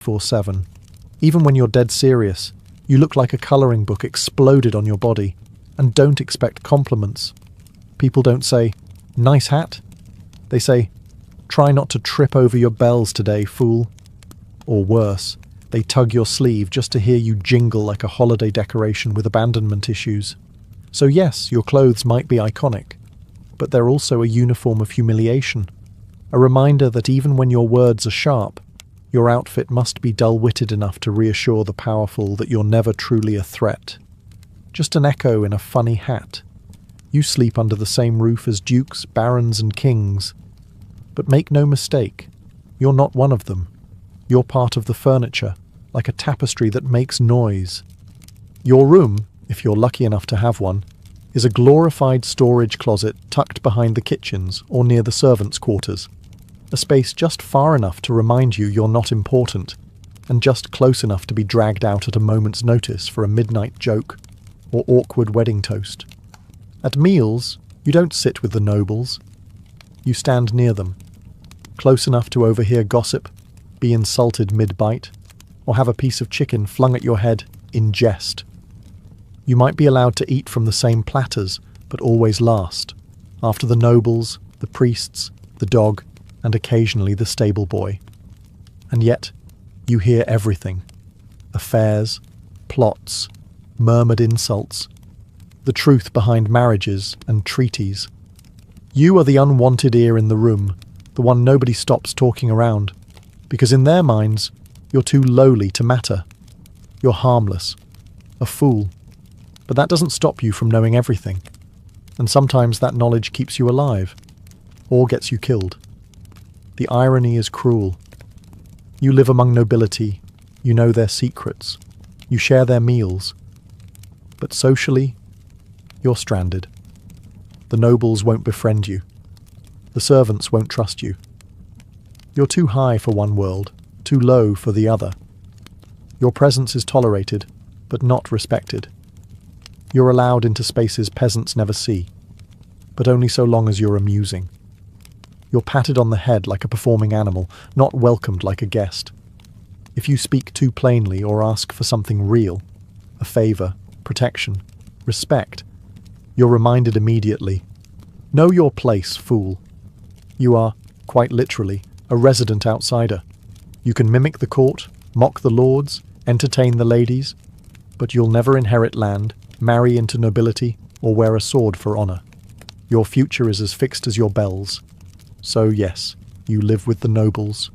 24/7. Even when you're dead serious, you look like a colouring book exploded on your body, and don't expect compliments. People don't say, "Nice hat." They say, "Try not to trip over your bells today, fool." Or worse, they tug your sleeve just to hear you jingle like a holiday decoration with abandonment issues. So yes, your clothes might be iconic, but they're also a uniform of humiliation. A reminder that even when your words are sharp, your outfit must be dull-witted enough to reassure the powerful that you're never truly a threat. Just an echo in a funny hat. You sleep under the same roof as dukes, barons, and kings. But make no mistake, you're not one of them. You're part of the furniture, like a tapestry that makes noise. Your room, if you're lucky enough to have one, is a glorified storage closet tucked behind the kitchens or near the servants' quarters. A space just far enough to remind you you're not important, and just close enough to be dragged out at a moment's notice for a midnight joke or awkward wedding toast. At meals, you don't sit with the nobles. You stand near them, close enough to overhear gossip, be insulted mid-bite, or have a piece of chicken flung at your head in jest. You might be allowed to eat from the same platters, but always last, after the nobles, the priests, the dog, and occasionally the stable boy. And yet, you hear everything. Affairs, plots, murmured insults, the truth behind marriages and treaties. You are the unwanted ear in the room, the one nobody stops talking around, because in their minds, you're too lowly to matter. You're harmless, a fool. But that doesn't stop you from knowing everything, and sometimes that knowledge keeps you alive, or gets you killed. The irony is cruel. You live among nobility, you know their secrets, you share their meals, but socially, you're stranded. The nobles won't befriend you. The servants won't trust you. You're too high for one world, too low for the other. Your presence is tolerated, but not respected. You're allowed into spaces peasants never see, but only so long as you're amusing. You're patted on the head like a performing animal, not welcomed like a guest. If you speak too plainly or ask for something real, a favour, protection, respect, you're reminded immediately, know your place, fool. You are, quite literally, a resident outsider. You can mimic the court, mock the lords, entertain the ladies, but you'll never inherit land, marry into nobility, or wear a sword for honour. Your future is as fixed as your bells. So yes, you live with the nobles,